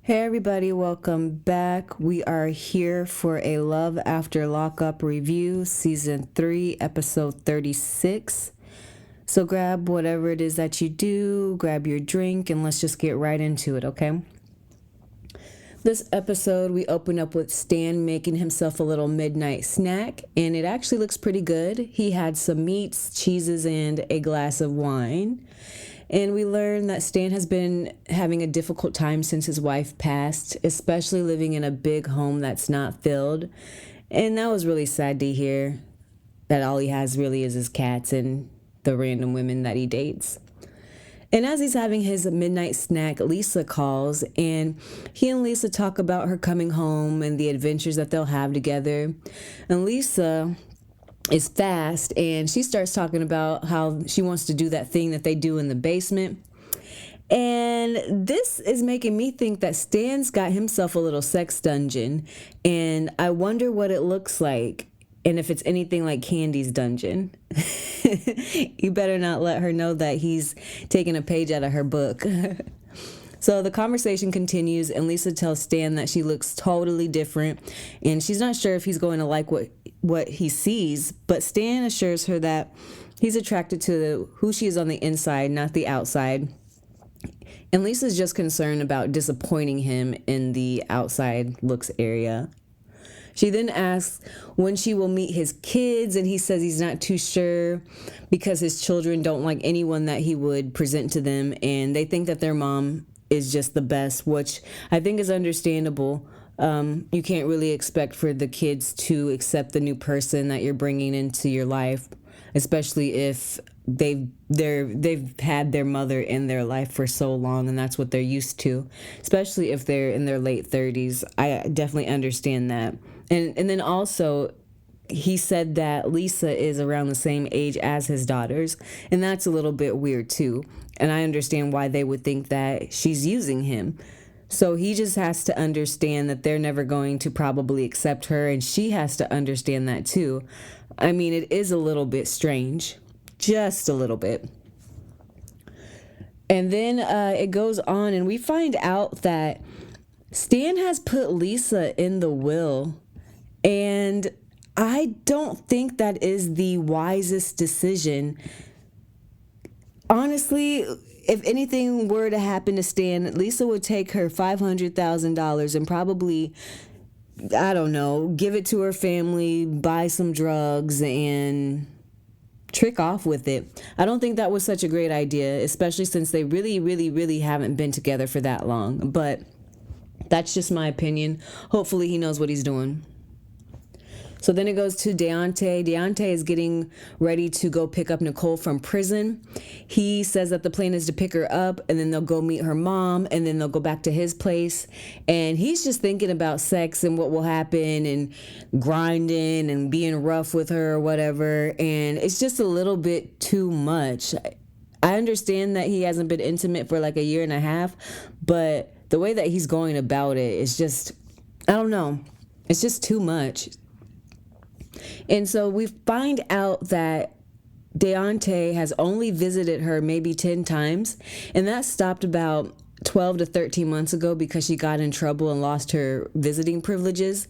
Hey everybody, welcome back. We are here for a Love After Lockup review, season 3, episode 36. So grab whatever it is that you do, grab your drink, and let's just get right into it, okay? This episode, we open up with Stan making himself a little midnight snack, and it actually looks pretty good. He had some meats, cheeses, and a glass of wine. And we learn that Stan has been having a difficult time since his wife passed, especially living in a big home that's not filled. And that was really sad to hear that all he has really is his cats and the random women that he dates. And as he's having his midnight snack, Lisa calls, and he and Lisa talk about her coming home and the adventures that they'll have together. And Lisa is fast, and she starts talking about how she wants to do that thing that they do in the basement. And this is making me think that Stan's got himself a little sex dungeon, and I wonder what it looks like and if it's anything like Candy's dungeon. You better not let her know that he's taking a page out of her book. So the conversation continues, and Lisa tells Stan that she looks totally different, and she's not sure if he's going to like what he sees, but Stan assures her that he's attracted to who she is on the inside, not the outside. And Lisa's just concerned about disappointing him in the outside looks area. She then asks when she will meet his kids, and he says he's not too sure because his children don't like anyone that he would present to them, and they think that their mom is just the best, which I think is understandable. You can't really expect for the kids to accept the new person that you're bringing into your life, especially if they've had their mother in their life for so long, and that's what they're used to, especially if they're in their late 30s. I definitely understand that. And then also, he said that Lisa is around the same age as his daughters, and that's a little bit weird too. And I understand why they would think that she's using him. So he just has to understand that they're never going to probably accept her, and she has to understand that too. I mean, it is a little bit strange, just a little bit. And then it goes on, and we find out that Stan has put Lisa in the will, and I don't think that is the wisest decision. Honestly, if anything were to happen to Stan, Lisa would take her $500,000 and probably, I don't know, give it to her family, buy some drugs, and trick off with it. I don't think that was such a great idea, especially since they really, really, really haven't been together for that long. But that's just my opinion. Hopefully he knows what he's doing. So then it goes to Deontay. Deontay is getting ready to go pick up Nicole from prison. He says that the plan is to pick her up, and then they'll go meet her mom, and then they'll go back to his place. And he's just thinking about sex and what will happen and grinding and being rough with her or whatever. And it's just a little bit too much. I understand that he hasn't been intimate for like a year and a half, but the way that he's going about it is just, I don't know. It's just too much. And so we find out that Deontay has only visited her maybe 10 times, and that stopped about 12 to 13 months ago because she got in trouble and lost her visiting privileges.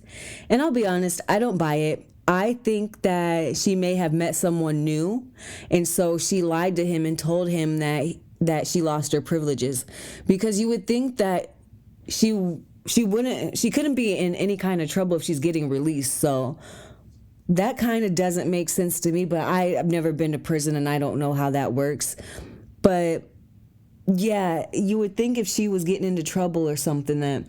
And I'll be honest, I don't buy it. I think that she may have met someone new, and so she lied to him and told him that she lost her privileges, because you would think that she couldn't be in any kind of trouble if she's getting released. So that kind of doesn't make sense to me, but I've never been to prison and I don't know how that works. But yeah, you would think if she was getting into trouble or something that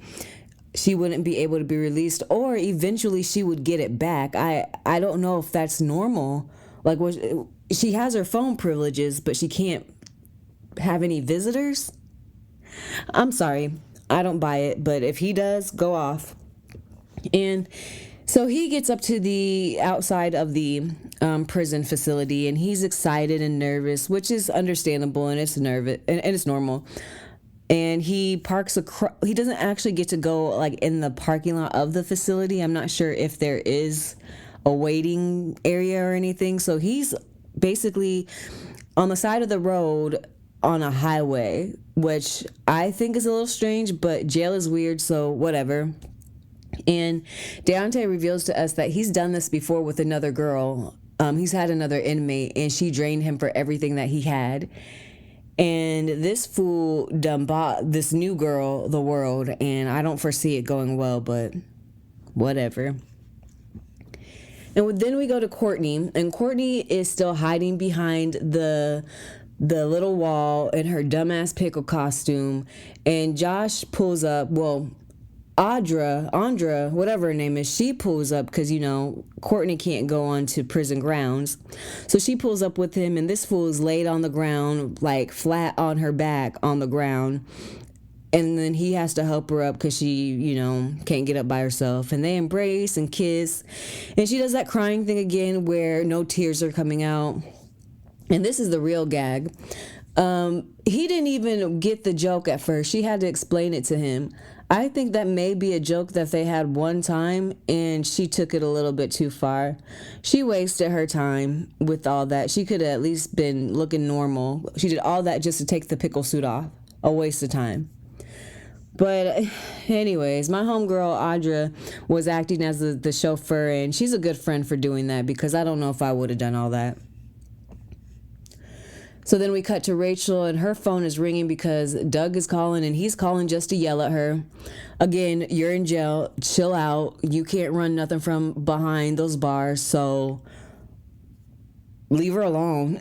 she wouldn't be able to be released, or eventually she would get it back. I don't know if that's normal. Like, she has her phone privileges, but she can't have any visitors? I'm sorry, I don't buy it, but if he does, go off. And so he gets up to the outside of the prison facility, and he's excited and nervous, which is understandable, and it's normal. And he parks he doesn't actually get to go like in the parking lot of the facility. I'm not sure if there is a waiting area or anything. So he's basically on the side of the road on a highway, which I think is a little strange, but jail is weird, so whatever. And Deontay reveals to us that he's done this before with another girl. He's had another inmate, and she drained him for everything that he had. And this fool done bought this new girl the world, and I don't foresee it going well, but whatever. And then we go to Courtney, and Courtney is still hiding behind the little wall in her dumbass pickle costume, and Josh pulls up. Well, Andra, whatever her name is, she pulls up because, Courtney can't go on to prison grounds. So she pulls up with him, and this fool is laid on the ground, like flat on her back on the ground. And then he has to help her up because she, can't get up by herself. And they embrace and kiss. And she does that crying thing again where no tears are coming out. And this is the real gag. He didn't even get the joke at first. She had to explain it to him. I think that may be a joke that they had one time, and she took it a little bit too far. She wasted her time with all that. She could have at least been looking normal. She did all that just to take the pickle suit off. A waste of time. But anyways, my homegirl Audra was acting as the chauffeur, and she's a good friend for doing that because I don't know if I would have done all that. So then we cut to Rachel, and her phone is ringing because Doug is calling, and he's calling just to yell at her. Again, you're in jail. Chill out. You can't run nothing from behind those bars, so leave her alone.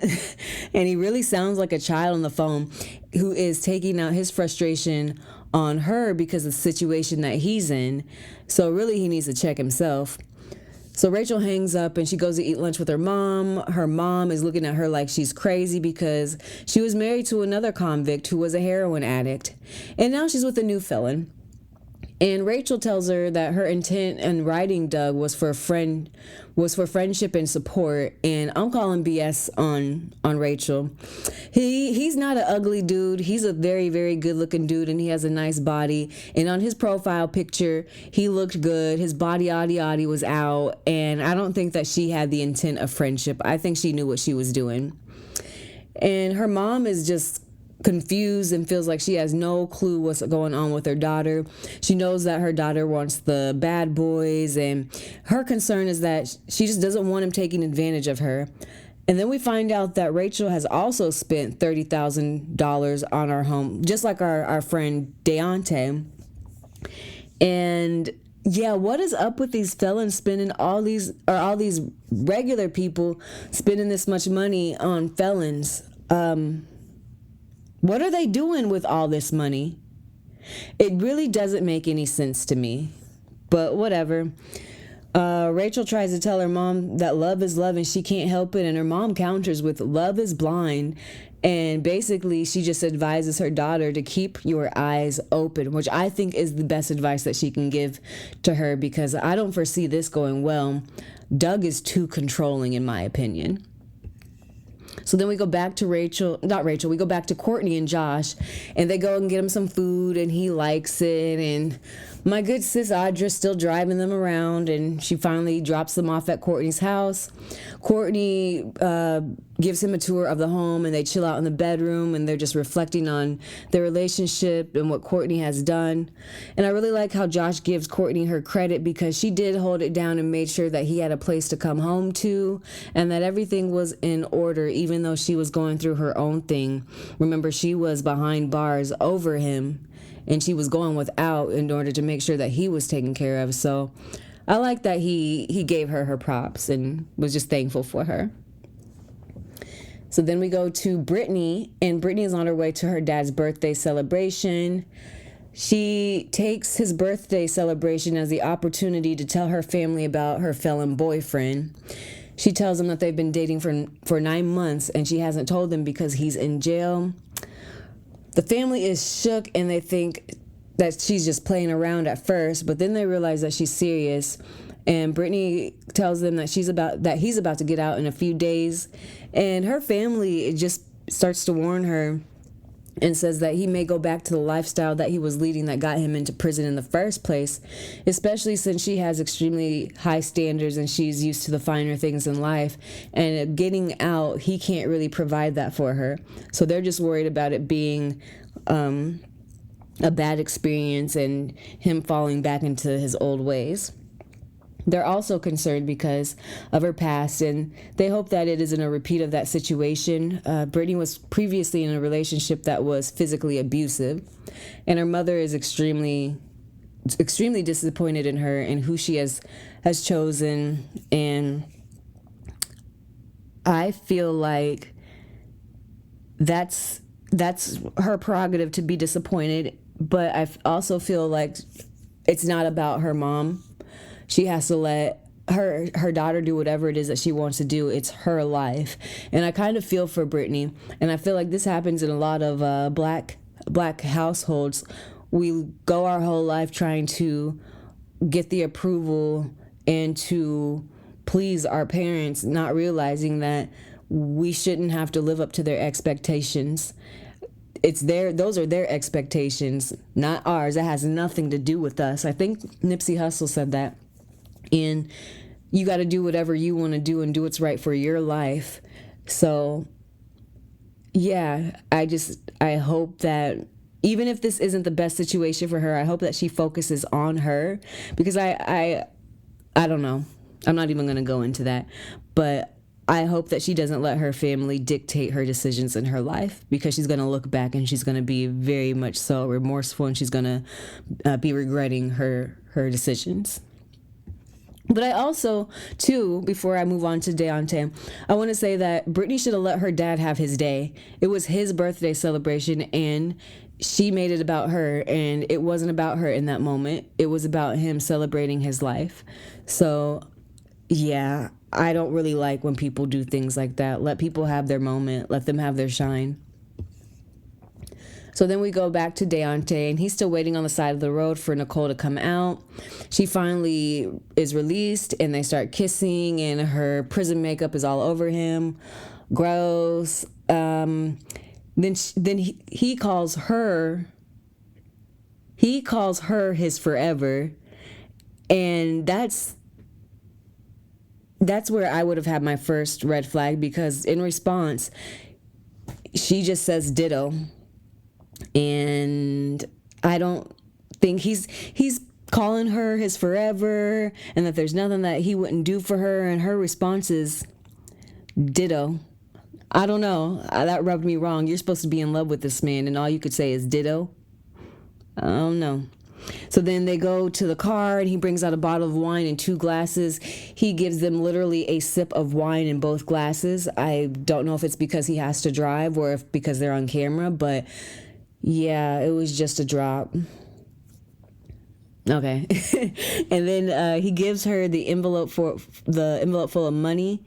And he really sounds like a child on the phone who is taking out his frustration on her because of the situation that he's in. So really, he needs to check himself. So Rachel hangs up and she goes to eat lunch with her mom. Her mom is looking at her like she's crazy because she was married to another convict who was a heroin addict. And now she's with a new felon. And Rachel tells her that her intent in writing Doug was for friendship and support. And I'm calling BS on Rachel. He's not an ugly dude. He's a very, very good looking dude, and he has a nice body. And on his profile picture, he looked good. His body was out. And I don't think that she had the intent of friendship. I think she knew what she was doing. And her mom is just confused and feels like she has no clue what's going on with her daughter. She knows that her daughter wants the bad boys, and her concern is that she just doesn't want him taking advantage of her. And then we find out that Rachel has also spent $30,000 on our home, just like our friend Deontay. And yeah, what is up with these felons spending all these regular people spending this much money on felons? What are they doing with all this money? It really doesn't make any sense to me, but whatever. Rachel tries to tell her mom that love is love and she can't help it, and her mom counters with love is blind, and basically she just advises her daughter to keep your eyes open, which I think is the best advice that she can give to her because I don't foresee this going well. Doug is too controlling in my opinion. So then we go back to we go back to Courtney and Josh, and they go and get him some food, and he likes it, and my good sis Audra's still driving them around, and she finally drops them off at Courtney's house. Courtney gives him a tour of the home, and they chill out in the bedroom, and they're just reflecting on their relationship and what Courtney has done. And I really like how Josh gives Courtney her credit because she did hold it down and made sure that he had a place to come home to and that everything was in order, even though she was going through her own thing. Remember, she was behind bars over him, and she was going without in order to make sure that he was taken care of. So I like that he gave her props and was just thankful for her. So then we go to Brittany, and Brittany is on her way to her dad's birthday celebration. She takes his birthday celebration as the opportunity to tell her family about her felon boyfriend. She tells them that they've been dating for 9 months, and she hasn't told them because he's in jail. The family is shook, and they think that she's just playing around at first, but then they realize that she's serious. And Brittany tells them that he's about to get out in a few days, and her family just starts to warn her and says that he may go back to the lifestyle that he was leading that got him into prison in the first place, especially since she has extremely high standards and she's used to the finer things in life. And getting out, he can't really provide that for her. So they're just worried about it being a bad experience and him falling back into his old ways. They're also concerned because of her past, and they hope that it isn't a repeat of that situation. Brittany was previously in a relationship that was physically abusive, and her mother is extremely disappointed in her and who she has chosen. And I feel like that's her prerogative to be disappointed, but I also feel like it's not about her mom. She has to let her daughter do whatever it is that she wants to do. It's her life. And I kind of feel for Brittany. And I feel like this happens in a lot of black households. We go our whole life trying to get the approval and to please our parents, not realizing that we shouldn't have to live up to their expectations. Those are their expectations, not ours. That has nothing to do with us. I think Nipsey Hussle said that. And you got to do whatever you want to do and do what's right for your life. So, yeah, I hope that even if this isn't the best situation for her, I hope that she focuses on her, because I don't know. I'm not even going to go into that. But I hope that she doesn't let her family dictate her decisions in her life, because she's going to look back and she's going to be very much so remorseful, and she's going to be regretting her decisions. But I also, too, before I move on to Deontay, I want to say that Brittany should have let her dad have his day. It was his birthday celebration, and she made it about her, and it wasn't about her in that moment. It was about him celebrating his life. So, yeah, I don't really like when people do things like that. Let people have their moment. Let them have their shine. So then we go back to Deontay, and he's still waiting on the side of the road for Nicole to come out. She finally is released, and they start kissing, and her prison makeup is all over him. Gross. Then he calls her his forever, and that's where I would have had my first red flag, because in response, she just says ditto. And I don't think he's calling her his forever, and that there's nothing that he wouldn't do for her, and her response is ditto. I don't know. That rubbed me wrong. You're supposed to be in love with this man, and all you could say is ditto. I don't know. So then they go to the car, and he brings out a bottle of wine and 2 glasses. He gives them literally a sip of wine in both glasses. I don't know if it's because he has to drive or if because they're on camera, but yeah, it was just a drop. Okay. And then he gives her the envelope full of money.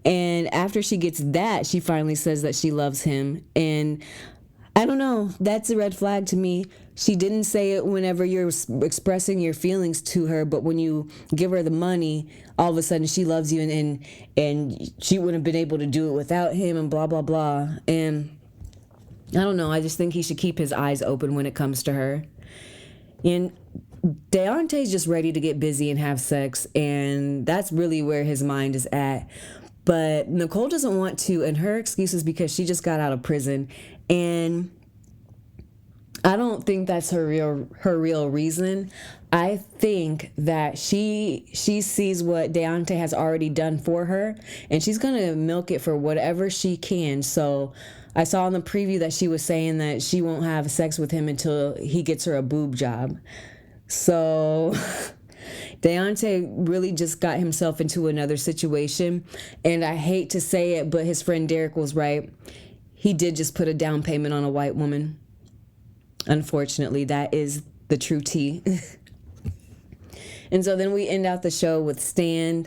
And after she gets that, she finally says that she loves him. And I don't know, that's a red flag to me. She didn't say it whenever you're expressing your feelings to her, but when you give her the money, all of a sudden she loves you, and she wouldn't have been able to do it without him, and blah, blah, blah. And I don't know. I just think he should keep his eyes open when it comes to her. And Deontay's just ready to get busy and have sex, and that's really where his mind is at. But Nicole doesn't want to, and her excuse is because she just got out of prison, and I don't think that's her real reason. I think that she sees what Deontay has already done for her, and she's gonna milk it for whatever she can. So I saw in the preview that she was saying that she won't have sex with him until he gets her a boob job. So Deontay really just got himself into another situation. And I hate to say it, but his friend Derek was right. He did just put a down payment on a white woman. Unfortunately, that is the true tea. And so then we end out the show with Stan.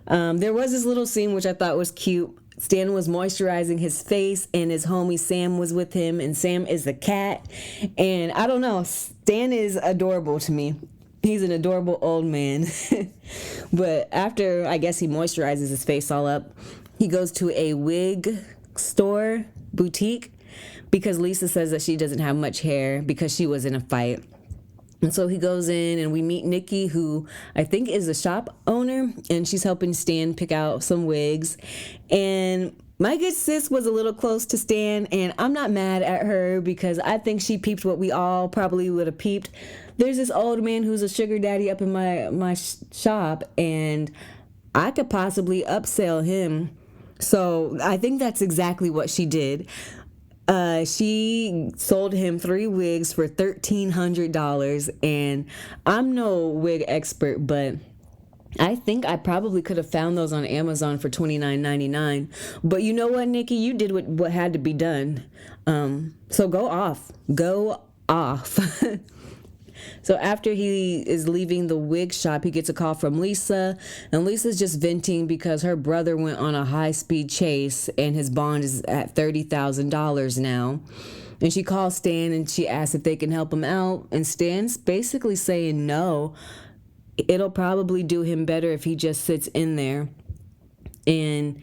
There was this little scene which I thought was cute. Stan was moisturizing his face, and his homie Sam was with him, and Sam is the cat. And I don't know, Stan is adorable to me. He's an adorable old man. But after, I guess, he moisturizes his face all up, he goes to a wig store, boutique, because Lisa says that she doesn't have much hair because she was in a fight. And so he goes in and we meet Nikki, who I think is a shop owner, and she's helping Stan pick out some wigs. And my good sis was a little close to Stan, and I'm not mad at her because I think she peeped what we all probably would have peeped. There's this old man who's a sugar daddy up in my shop, and I could possibly upsell him. So I think that's exactly what she did. She sold him 3 wigs for $1,300, and I'm no wig expert, but I think I probably could have found those on Amazon for $29.99. But you know what, Nikki? You did what had to be done. So go off. Go off. So after he is leaving the wig shop, he gets a call from Lisa, and Lisa's just venting because her brother went on a high-speed chase and his bond is at $30,000 now. And she calls Stan and she asks if they can help him out, and Stan's basically saying no. It'll probably do him better if he just sits in there. And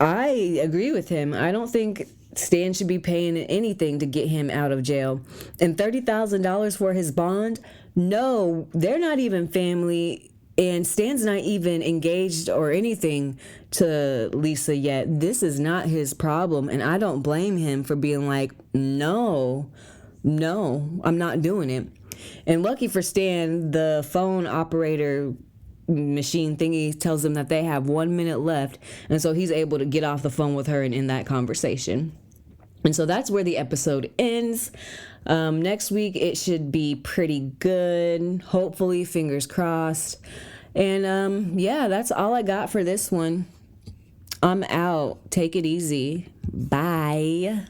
I agree with him. I don't think Stan should be paying anything to get him out of jail. And $30,000 for his bond? No, they're not even family. And Stan's not even engaged or anything to Lisa yet. This is not his problem. And I don't blame him for being like, no, I'm not doing it. And lucky for Stan, the phone operator machine thingy tells him that they have 1 minute left. And so he's able to get off the phone with her and end that conversation. And so that's where the episode ends. Next week, it should be pretty good. Hopefully, fingers crossed. And yeah, that's all I got for this one. I'm out. Take it easy. Bye.